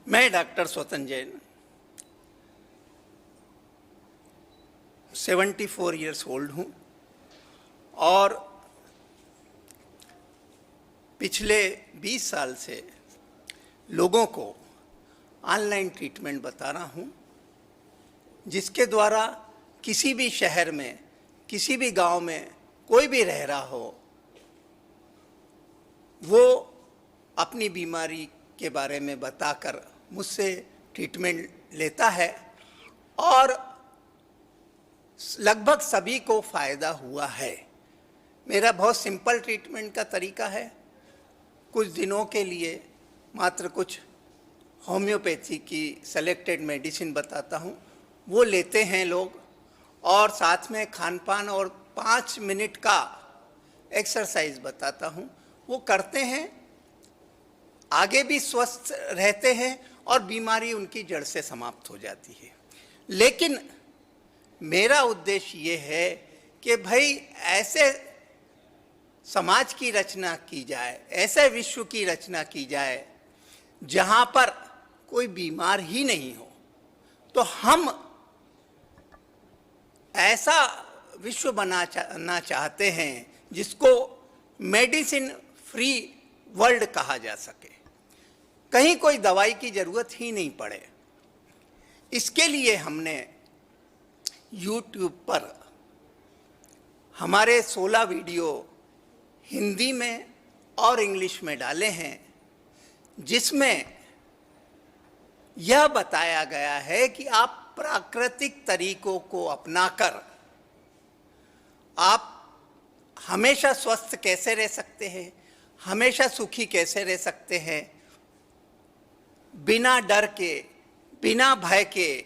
मैं doctor स्वतन Jain 74 years old हूँ और पिछले 20 साल से लोगों को ऑनलाइन ट्रीटमेंट बता रहा हूँ, जिसके द्वारा किसी भी शहर में, किसी भी गांव में कोई भी रह रहा हो, वो अपनी बीमारी के बारे में बताकर मुझसे ट्रीटमेंट लेता है और लगभग सभी को फ़ायदा हुआ है। मेरा बहुत सिंपल ट्रीटमेंट का तरीका है। कुछ दिनों के लिए मात्र कुछ होम्योपैथी की सेलेक्टेड मेडिसिन बताता हूँ, वो लेते हैं लोग, और साथ में खान पान और 5 मिनट का एक्सरसाइज बताता हूँ, वो करते हैं, आगे भी स्वस्थ रहते हैं और बीमारी उनकी जड़ से समाप्त हो जाती है। लेकिन मेरा उद्देश्य ये है कि भाई ऐसे समाज की रचना की जाए, ऐसे विश्व की रचना की जाए जहाँ पर कोई बीमार ही नहीं हो। तो हम ऐसा विश्व बनाना चाहते हैं जिसको मेडिसिन फ्री वर्ल्ड कहा जा सके, कहीं कोई दवाई की ज़रूरत ही नहीं पड़े। इसके लिए हमने YouTube पर हमारे 16 वीडियो हिंदी में और इंग्लिश में डाले हैं, जिसमें यह बताया गया है कि आप प्राकृतिक तरीकों को अपनाकर आप हमेशा स्वस्थ कैसे रह सकते हैं, हमेशा सुखी कैसे रह सकते हैं, बिना डर के, बिना भय के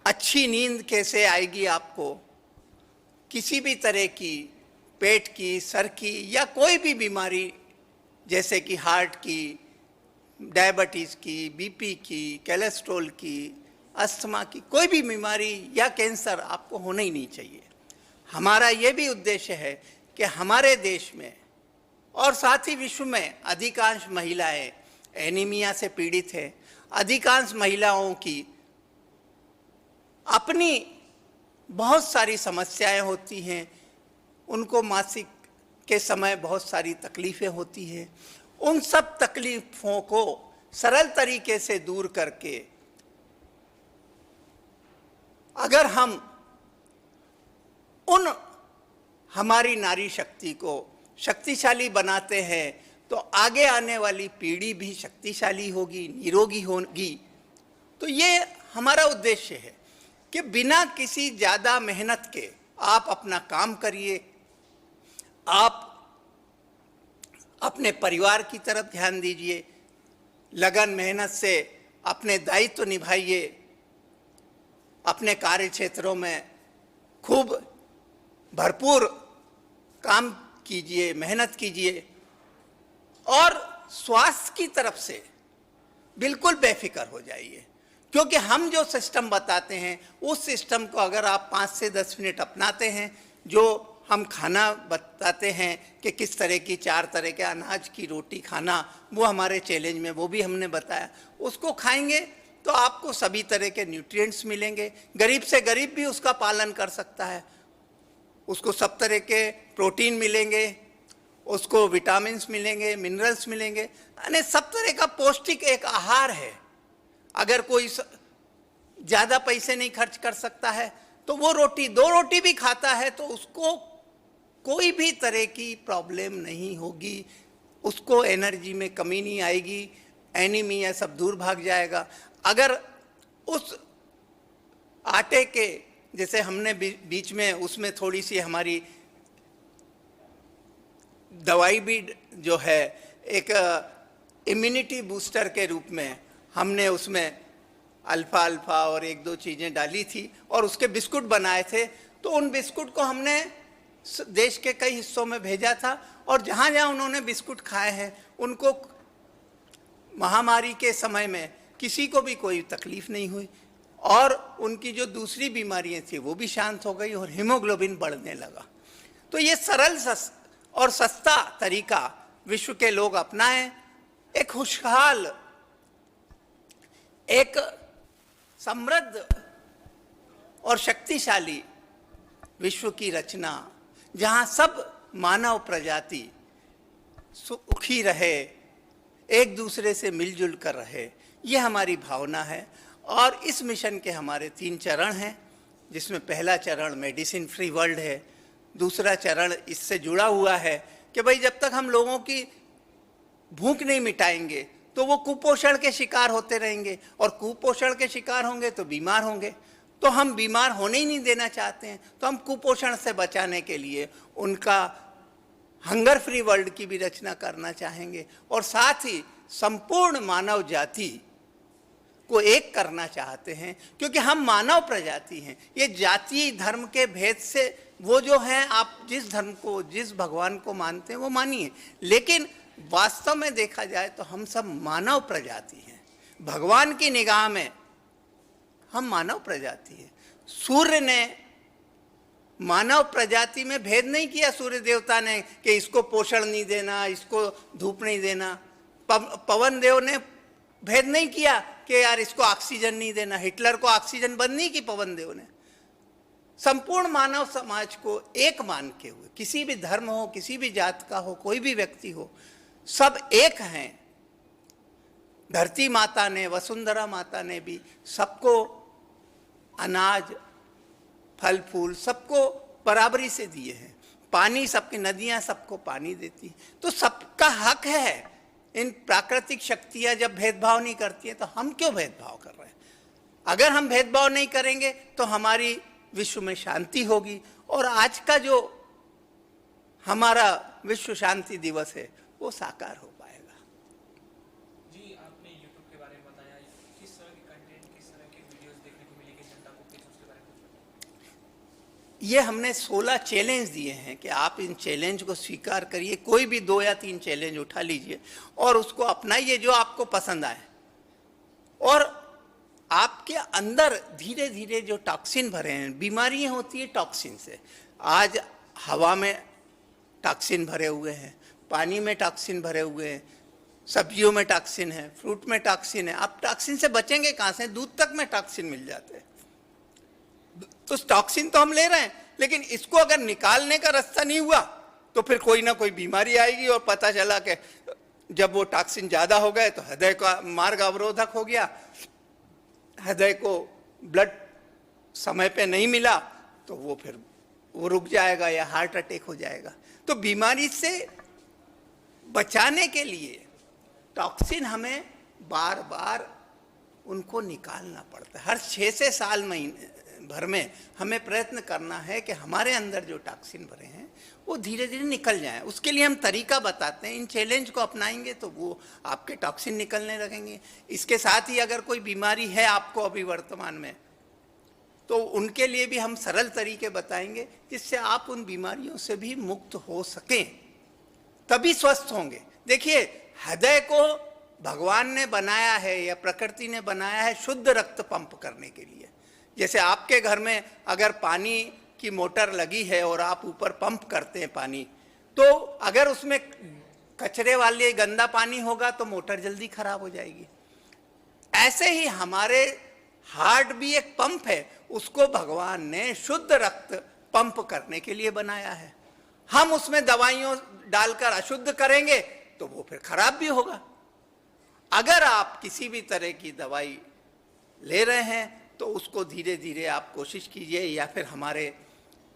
अच्छी नींद कैसे आएगी आपको, किसी भी तरह की पेट की, सर की या कोई भी बीमारी जैसे कि हार्ट की, डायबिटीज़ की, बीपी की, कोलेस्ट्रॉल की, अस्थमा की, कोई भी बीमारी या कैंसर आपको होना ही नहीं चाहिए। हमारा ये भी उद्देश्य है कि हमारे देश में और साथ ही विश्व में अधिकांश महिलाएं एनीमिया से पीड़ित हैं। अधिकांश महिलाओं की अपनी बहुत सारी समस्याएं होती हैं, उनको मासिक के समय बहुत सारी तकलीफ़ें होती हैं। उन सब तकलीफ़ों को सरल तरीके से दूर करके अगर हम उन हमारी नारी शक्ति को शक्तिशाली बनाते हैं तो आगे आने वाली पीढ़ी भी शक्तिशाली होगी, निरोगी होगी। तो ये हमारा उद्देश्य है कि बिना किसी ज़्यादा मेहनत के आप अपना काम करिए, आप अपने परिवार की तरफ ध्यान दीजिए, लगन मेहनत से अपने दायित्व निभाइए, अपने कार्य क्षेत्रों में खूब भरपूर काम कीजिए, मेहनत कीजिए और स्वास्थ्य की तरफ से बिल्कुल बेफिक्र हो जाइए। क्योंकि हम जो सिस्टम बताते हैं उस सिस्टम को अगर आप 5 से 10 मिनट अपनाते हैं, जो हम खाना बताते हैं कि किस तरह की 4 तरह के अनाज की रोटी खाना, वो हमारे चैलेंज में वो भी हमने बताया, उसको खाएंगे तो आपको सभी तरह के न्यूट्रिएंट्स मिलेंगे। गरीब से गरीब भी उसका पालन कर सकता है, उसको सब तरह के प्रोटीन मिलेंगे, उसको विटामिन्स मिलेंगे, मिनरल्स मिलेंगे, यानी सब तरह का पौष्टिक एक आहार है। अगर कोई ज़्यादा पैसे नहीं खर्च कर सकता है तो वो रोटी 2 रोटी भी खाता है तो उसको कोई भी तरह की प्रॉब्लम नहीं होगी, उसको एनर्जी में कमी नहीं आएगी, एनीमिया सब दूर भाग जाएगा। अगर उस आटे के जैसे हमने बीच में उसमें थोड़ी सी हमारी दवाई भी जो है एक इम्यूनिटी बूस्टर के रूप में हमने उसमें अल्फ़ा और 1-2 चीज़ें डाली थी और उसके बिस्कुट बनाए थे। तो उन बिस्कुट को हमने देश के कई हिस्सों में भेजा था और जहाँ जहाँ उन्होंने बिस्कुट खाए हैं उनको महामारी के समय में किसी को भी कोई तकलीफ़ नहीं हुई और उनकी जो दूसरी बीमारियाँ थी वो भी शांत हो गई और हीमोग्लोबिन बढ़ने लगा। तो ये सरल और सस्ता तरीका विश्व के लोग अपनाएं, एक खुशहाल, एक समृद्ध और शक्तिशाली विश्व की रचना, जहां सब मानव प्रजाति सुखी रहे, एक दूसरे से मिलजुल कर रहे, ये हमारी भावना है। और इस मिशन के हमारे 3 चरण हैं, जिसमें पहला चरण मेडिसिन फ्री वर्ल्ड है, दूसरा चरण इससे जुड़ा हुआ है कि भाई जब तक हम लोगों की भूख नहीं मिटाएंगे तो वो कुपोषण के शिकार होते रहेंगे, और कुपोषण के शिकार होंगे तो बीमार होंगे। तो हम बीमार होने ही नहीं देना चाहते हैं, तो हम कुपोषण से बचाने के लिए उनका हंगर फ्री वर्ल्ड की भी रचना करना चाहेंगे, और साथ ही संपूर्ण मानव जाति को एक करना चाहते हैं, क्योंकि हम मानव प्रजाति हैं। ये जाति धर्म के भेद से वो जो हैं, आप जिस धर्म को, जिस भगवान को मानते हैं वो मानिए, लेकिन वास्तव में देखा जाए तो हम सब मानव प्रजाति हैं। भगवान की निगाह में हम मानव प्रजाति हैं। सूर्य ने मानव प्रजाति में भेद नहीं किया, सूर्य देवता ने, कि इसको पोषण नहीं देना, इसको धूप नहीं देना। पवन देव ने भेद नहीं किया कि यार इसको ऑक्सीजन नहीं देना, हिटलर को ऑक्सीजन बंद नहीं की पवन देव ने। संपूर्ण मानव समाज को एक मान के हुए, किसी भी धर्म हो, किसी भी जात का हो, कोई भी व्यक्ति हो, सब एक हैं। धरती माता ने, वसुंधरा माता ने भी सबको अनाज, फल फूल सबको बराबरी से दिए हैं। पानी, सबकी नदियां सबको पानी देती, तो सबका हक है। इन प्राकृतिक शक्तियां जब भेदभाव नहीं करती हैं तो हम क्यों भेदभाव कर रहे हैं? अगर हम भेदभाव नहीं करेंगे तो हमारी विश्व में शांति होगी। और आज का जो हमारा विश्व शांति दिवस है वो साकार हो पाएगा। जी, आपने YouTube के बारे में बताया, किस तरह के कंटेंट, किस तरह के वीडियोस देखने को मिलेंगे जनता को, प्लीज उसके बारे में। ये हमने 16 चैलेंज दिए हैं कि आप इन चैलेंज को स्वीकार करिए। कोई भी 2 या 3 चैलेंज उठा लीजिए और उसको अपनाइए जो आपको पसंद आए। और आपके अंदर धीरे धीरे जो टॉक्सिन भरे हैं, बीमारियां होती है टॉक्सिन से। आज हवा में टॉक्सिन भरे हुए हैं, पानी में टॉक्सिन भरे हुए हैं, सब्जियों में टॉक्सिन है, फ्रूट में टॉक्सिन है। आप टॉक्सिन से बचेंगे कहाँ से? दूध तक में टॉक्सिन मिल जाते हैं। तो टॉक्सिन तो हम ले रहे हैं, लेकिन इसको अगर निकालने का रास्ता नहीं हुआ तो फिर कोई ना कोई बीमारी आएगी। और पता चला कि जब वो टॉक्सिन ज़्यादा हो गए तो हृदय का मार्ग अवरोधक हो गया, हृदय को ब्लड समय पे नहीं मिला तो वो फिर वो रुक जाएगा या हार्ट अटैक हो जाएगा। तो बीमारी से बचाने के लिए टॉक्सिन हमें बार बार उनको निकालना पड़ता है। हर 6 से साल महीने भर में हमें प्रयत्न करना है कि हमारे अंदर जो टॉक्सिन भरे हैं वो धीरे धीरे निकल जाएं। उसके लिए हम तरीका बताते हैं। इन चैलेंज को अपनाएंगे तो वो आपके टॉक्सिन निकलने लगेंगे। इसके साथ ही अगर कोई बीमारी है आपको अभी वर्तमान में, तो उनके लिए भी हम सरल तरीके बताएंगे जिससे आप उन बीमारियों से भी मुक्त हो सकें, तभी स्वस्थ होंगे। देखिए, हृदय को भगवान ने बनाया है या प्रकृति ने बनाया है शुद्ध रक्त पंप करने के लिए। जैसे आपके घर में अगर पानी की मोटर लगी है और आप ऊपर पंप करते हैं पानी, तो अगर उसमें कचरे वाले गंदा पानी होगा तो मोटर जल्दी खराब हो जाएगी। ऐसे ही हमारे हार्ट भी एक पंप है, उसको भगवान ने शुद्ध रक्त पंप करने के लिए बनाया है। हम उसमें दवाइयों डालकर अशुद्ध करेंगे तो वो फिर खराब भी होगा। अगर आप किसी भी तरह की दवाई ले रहे हैं तो उसको धीरे धीरे आप कोशिश कीजिए या फिर हमारे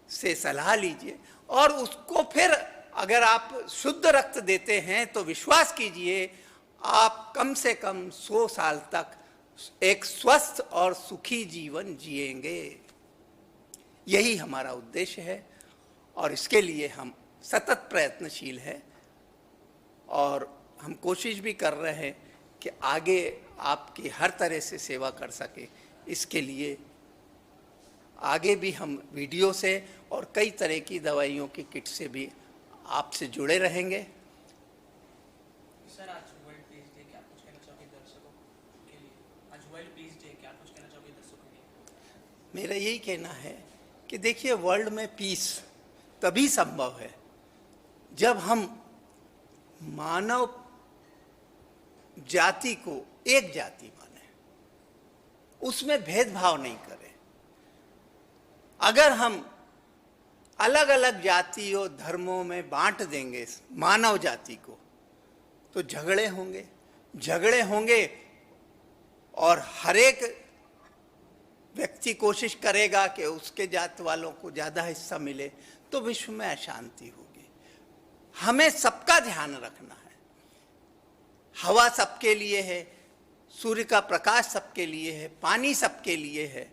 से सलाह लीजिए, और उसको फिर अगर आप शुद्ध रक्त देते हैं तो विश्वास कीजिए आप कम से कम 100 साल तक एक स्वस्थ और सुखी जीवन जिएंगे। यही हमारा उद्देश्य है और इसके लिए हम सतत प्रयत्नशील हैं और हम कोशिश भी कर रहे हैं कि आगे आपकी हर तरह से सेवा कर सके। इसके लिए आगे भी हम वीडियो से और कई तरह की दवाइयों की किट से भी आपसे जुड़े रहेंगे। सर, आज वर्ल्ड पीस डे, क्या कुछ कहना चाहोगे दर्शकों के लिए? आज वर्ल्ड पीस डे, क्या कुछ कहना चाहोगे दर्शकों के लिए? मेरा यही कहना है कि देखिए, वर्ल्ड में पीस तभी संभव है जब हम मानव जाति को एक जाति माने, उसमें भेदभाव नहीं करें। अगर हम अलग अलग जातियों धर्मों में बांट देंगे मानव जाति को तो झगड़े होंगे और हर एक व्यक्ति कोशिश करेगा कि उसके जात वालों को ज़्यादा हिस्सा मिले, तो विश्व में अशांति होगी। हमें सबका ध्यान रखना है। हवा सबके लिए है, सूर्य का प्रकाश सबके लिए है, पानी सबके लिए है।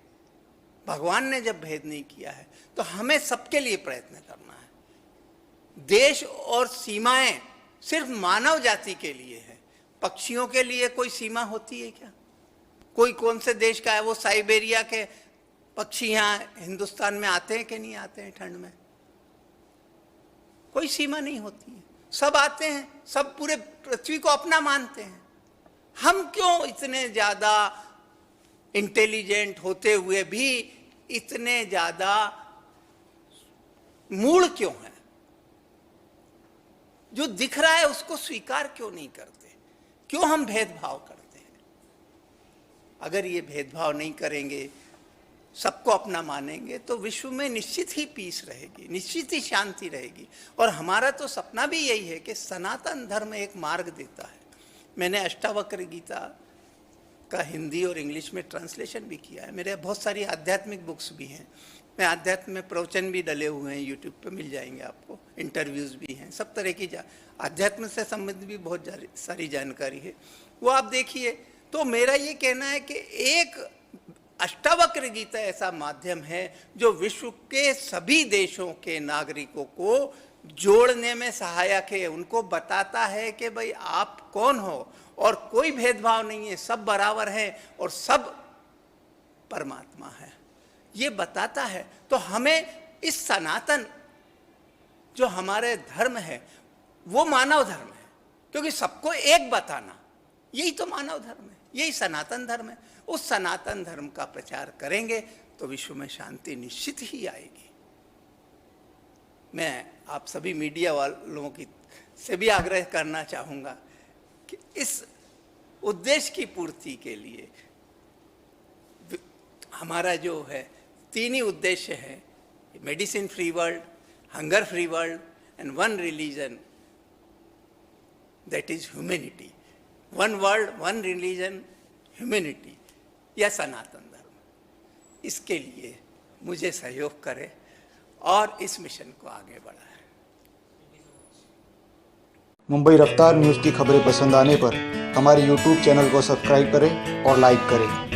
भगवान ने जब भेद नहीं किया है तो हमें सबके लिए प्रयत्न करना है। देश और सीमाएं सिर्फ मानव जाति के लिए है। पक्षियों के लिए कोई सीमा होती है क्या? कोई कौन से देश का है वो साइबेरिया के पक्षी यहाँ हिंदुस्तान में आते हैं कि नहीं आते हैं ठंड में? कोई सीमा नहीं होती है, सब आते हैं, सब पूरे पृथ्वी को अपना मानते हैं। हम क्यों इतने ज्यादा इंटेलिजेंट होते हुए भी इतने ज्यादा मूढ़ क्यों हैं? जो दिख रहा है उसको स्वीकार क्यों नहीं करते? क्यों हम भेदभाव करते हैं? अगर ये भेदभाव नहीं करेंगे, सबको अपना मानेंगे, तो विश्व में निश्चित ही पीस रहेगी, निश्चित ही शांति रहेगी। और हमारा तो सपना भी यही है कि सनातन धर्म एक मार्ग देता है। मैंने अष्टावक्र गीता का हिंदी और इंग्लिश में ट्रांसलेशन भी किया है। मेरे बहुत सारी आध्यात्मिक बुक्स भी हैं। मैं आध्यात्म में प्रवचन भी डले हुए हैं, यूट्यूब पे मिल जाएंगे आपको, इंटरव्यूज़ भी हैं, सब तरह की आध्यात्म से संबंधित भी बहुत सारी जानकारी है, वो आप देखिए। तो मेरा ये कहना है कि एक अष्टावक्र गीता ऐसा माध्यम है जो विश्व के सभी देशों के नागरिकों को जोड़ने में सहायक है। उनको बताता है कि भाई आप कौन हो और कोई भेदभाव नहीं है, सब बराबर है और सब परमात्मा है, ये बताता है। तो हमें इस सनातन जो हमारे धर्म है वो मानव धर्म है, क्योंकि सबको एक बताना यही तो मानव धर्म है, यही सनातन धर्म है। उस सनातन धर्म का प्रचार करेंगे तो विश्व में शांति निश्चित ही आएगी। मैं आप सभी मीडिया वालों की से भी आग्रह करना चाहूँगा कि इस उद्देश्य की पूर्ति के लिए हमारा जो है 3 ही उद्देश्य है, medicine free world, hunger free world and one religion, that is humanity. One world, one religion, humanity, या सनातन धर्म। इसके लिए मुझे सहयोग करें और इस मिशन को आगे बढ़ाएं। मुंबई रफ्तार न्यूज़ की खबरें पसंद आने पर हमारे YouTube चैनल को सब्सक्राइब करें और लाइक करें।